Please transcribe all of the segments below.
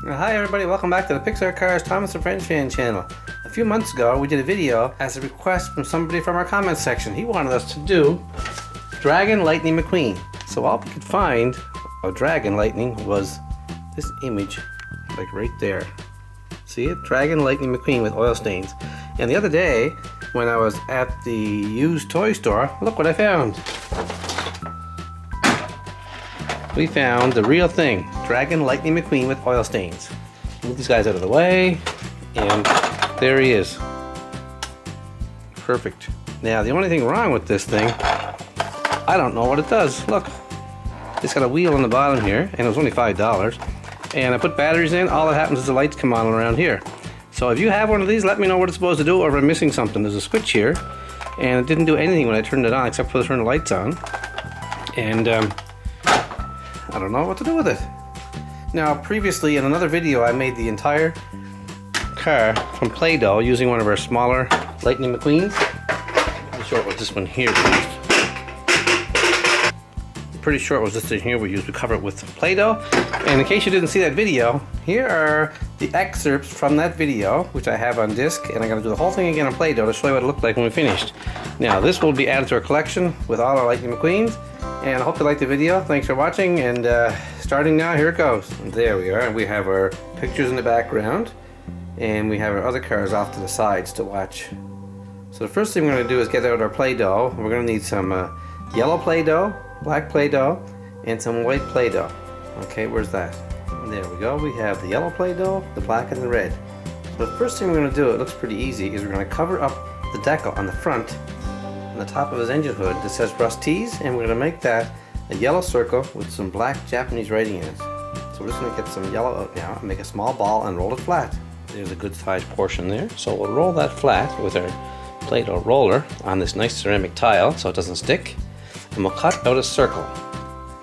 Hi everybody, welcome back to the Pixar Cars Thomas and Friends fan channel. A few months ago we did a video as a request from somebody from our comments section. He wanted us to do Dragon Lightning McQueen. So all we could find of Dragon Lightning was this image, like right there. See it? Dragon Lightning McQueen with oil stains. And the other day when I was at the used toy store, look what I found. We found the real thing, Dragon Lightning McQueen with oil stains. Move these guys out of the way, and there he is. Perfect. Now the only thing wrong with this thing, I don't know what it does. Look, it's got a wheel on the bottom here, and it was only $5. And I put batteries in, all that happens is the lights come on around here. So if you have one of these, let me know what it's supposed to do, or if I'm missing something. There's a switch here, and it didn't do anything when I turned it on, except for turn the lights on. And I don't know what to do with it. Now previously in another video I made the entire car from Play-Doh using one of our smaller Lightning McQueens. I'm sure it was this one here we used. I'm pretty sure it was this thing here we used. We covered it with Play-Doh. And in case you didn't see that video, here are the excerpts from that video, which I have on disc, and I'm going to do the whole thing again on Play-Doh to show you what it looked like when we finished. Now this will be added to our collection with all our Lightning McQueens. And I hope you liked the video. Thanks for watching, and starting now, here it goes. And there we are. We have our pictures in the background, and we have our other cars off to the sides to watch. So the first thing we're going to do is get out our Play-Doh. We're going to need some yellow Play-Doh, black Play-Doh, and some white Play-Doh. Okay, where's that? And there we go. We have the yellow Play-Doh, the black, and the red. So the first thing we're going to do, it looks pretty easy, is we're going to cover up the decal on the front, on the top of his engine hood that says Rusty's, and we're going to make that a yellow circle with some black Japanese writing in it. So we're just going to get some yellow out now and make a small ball and roll it flat. There's a good sized portion there. So we'll roll that flat with our Play-Doh roller on this nice ceramic tile so it doesn't stick, and we'll cut out a circle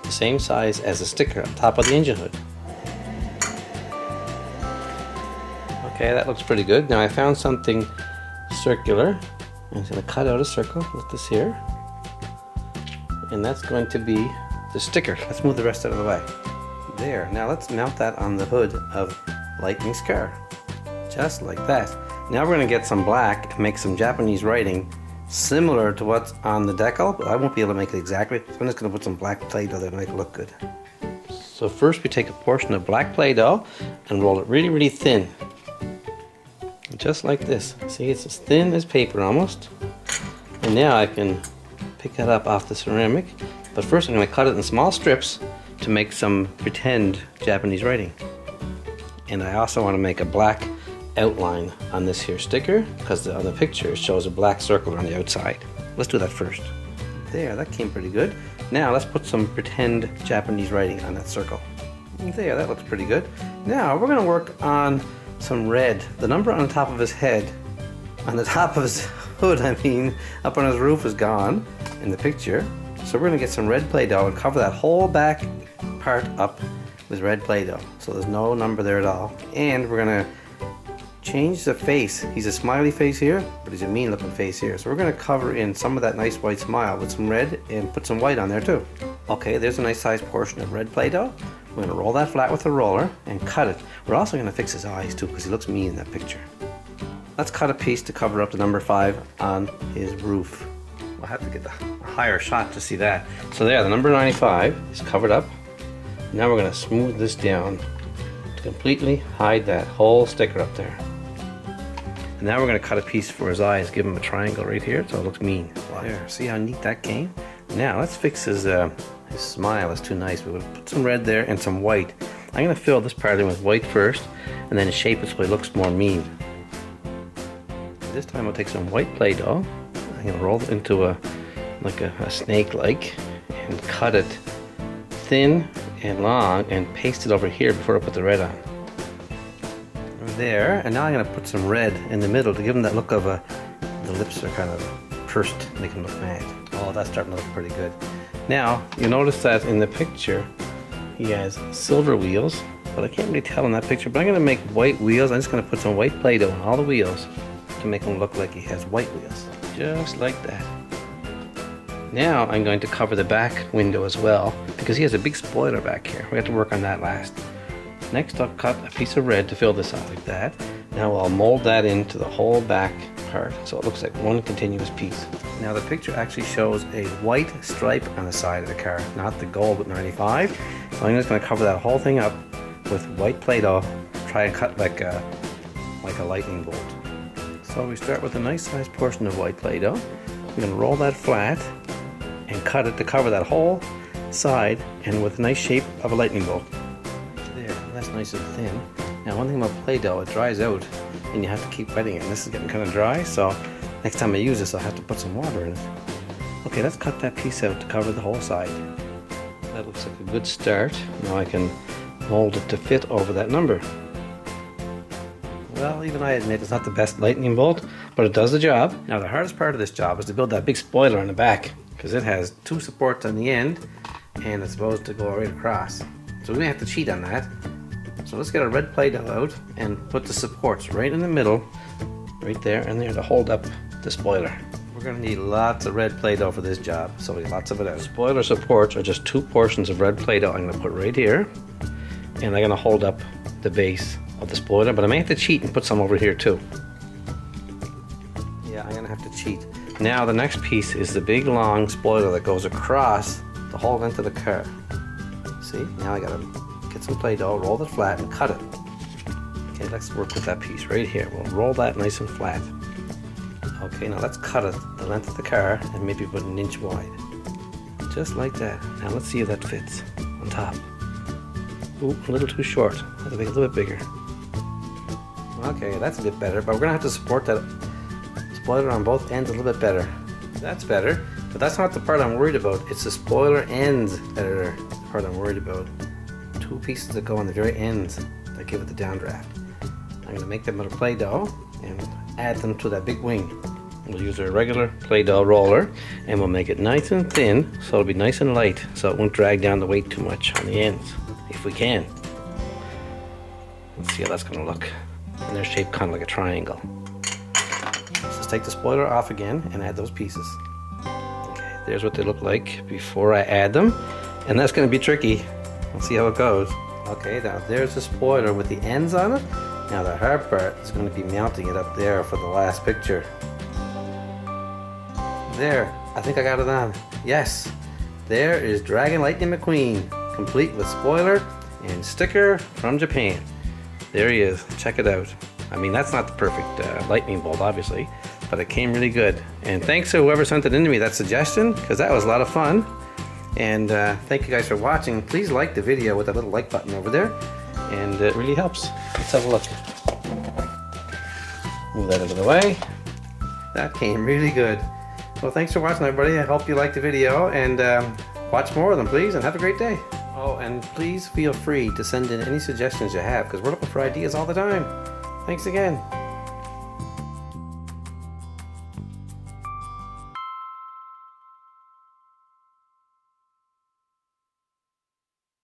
the same size as the sticker on top of the engine hood. Okay, that looks pretty good. Now I found something circular. I'm just going to cut out a circle with this here, and that's going to be the sticker. Let's move the rest out of the way. There, now let's mount that on the hood of Lightning's car, just like that. Now we're going to get some black and make some Japanese writing similar to what's on the decal, but I won't be able to make it exactly, so I'm just going to put some black Play-Doh there to make it look good. So first we take a portion of black Play-Doh and roll it really, really thin. Just like this. See, it's as thin as paper almost. And now I can pick that up off the ceramic. But first I'm going to cut it in small strips to make some pretend Japanese writing. And I also want to make a black outline on this here sticker, because on the picture it shows a black circle on the outside. Let's do that first. There, that came pretty good. Now let's put some pretend Japanese writing on that circle. There, that looks pretty good. Now we're going to work on some red. The number on the top of his head, on the top of his hood, I mean, up on his roof is gone in the picture. So we're going to get some red Play-Doh and cover that whole back part up with red Play-Doh. So there's no number there at all. And we're going to change the face. He's a smiley face here, but he's a mean looking face here. So we're going to cover in some of that nice white smile with some red and put some white on there too. Okay, there's a nice sized portion of red Play-Doh. We're going to roll that flat with a roller and cut it. We're also going to fix his eyes too, because he looks mean in that picture. Let's cut a piece to cover up the number 5 on his roof. We'll have to get the higher shot to see that. So there, the number 95 is covered up. Now we're going to smooth this down to completely hide that whole sticker up there. And now we're going to cut a piece for his eyes, give him a triangle right here so it looks mean. There, see how neat that came? Now let's fix his smile. Is too nice. We're going to put some red there and some white. I'm going to fill this part in with white first, and then shape it so it looks more mean. This time I'll take some white Play-Doh. I'm going to roll it into a snake-like, and cut it thin and long, and paste it over here before I put the red on. There, and now I'm going to put some red in the middle to give him that look of the lips are kind of pursed, make him look mad. Oh, that's starting to look pretty good. Now, you notice that in the picture, he has silver wheels, but I can't really tell in that picture, but I'm going to make white wheels. I'm just going to put some white Play-Doh on all the wheels to make him look like he has white wheels. Just like that. Now I'm going to cover the back window as well, because he has a big spoiler back here. We have to work on that last. Next I'll cut a piece of red to fill this out like that. Now I'll mold that into the whole back part so it looks like one continuous piece. Now the picture actually shows a white stripe on the side of the car, not the gold with 95. So I'm just going to cover that whole thing up with white Play-Doh. Try and cut like a lightning bolt. So we start with a nice sized portion of white Play-Doh. We're going to roll that flat and cut it to cover that whole side and with a nice shape of a lightning bolt. There, that's nice and thin. Now one thing about Play-Doh, it dries out and you have to keep wetting it, and this is getting kind of dry, so next time I use this I'll have to put some water in it. Okay, let's cut that piece out to cover the whole side. That looks like a good start. Now I can mold it to fit over that number. Well, even I admit it's not the best lightning bolt, but it does the job. Now the hardest part of this job is to build that big spoiler on the back, because it has two supports on the end and it's supposed to go right across. So we may have to cheat on that. So let's get a red Play-Doh out and put the supports right in the middle, right there and there, to hold up the spoiler. We're going to need lots of red Play-Doh for this job, so we get lots of it out. Spoiler supports are just two portions of red Play-Doh I'm going to put right here, and they're going to hold up the base of the spoiler, but I may have to cheat and put some over here too. Yeah, I'm going to have to cheat. Now the next piece is the big long spoiler that goes across the whole length of the car. See, now I got to get some Play-Doh, roll it flat and cut it. Okay, let's work with that piece right here. We'll roll that nice and flat. Okay, now let's cut it the length of the car and maybe put an inch wide. Just like that. Now let's see if that fits on top. Ooh, a little too short. I have to make it a little bit bigger. Okay, that's a bit better, but we're gonna have to support that spoiler on both ends a little bit better. That's better, but that's not the part I'm worried about. It's the spoiler ends that are the part I'm worried about. Two pieces that go on the very ends that give it the downdraft. I'm gonna make them out of Play-Doh and add them to that big wing. We'll use our regular Play-Doh roller and we'll make it nice and thin so it'll be nice and light so it won't drag down the weight too much on the ends, if we can. Let's see how that's gonna look. And they're shaped kind of like a triangle. So let's take the spoiler off again and add those pieces. Okay, there's what they look like before I add them. And that's gonna be tricky. We'll see how it goes. Okay, now there's the spoiler with the ends on it. Now the hard part is going to be mounting it up there for the last picture. There, I think I got it on. Yes, there is Dragon Lightning McQueen, complete with spoiler and sticker from Japan. There he is, check it out. I mean, that's not the perfect lightning bolt, obviously, but it came really good. And thanks to whoever sent it in to me, that suggestion, because that was a lot of fun. And thank you guys for watching. Please like the video with that little like button over there, and it really helps. Let's have a look. Move that out of the way. That came really good. Well, thanks for watching, everybody. I hope you liked the video, and watch more of them, please, and have a great day. Oh, and please feel free to send in any suggestions you have, because we're looking for ideas all the time. Thanks again.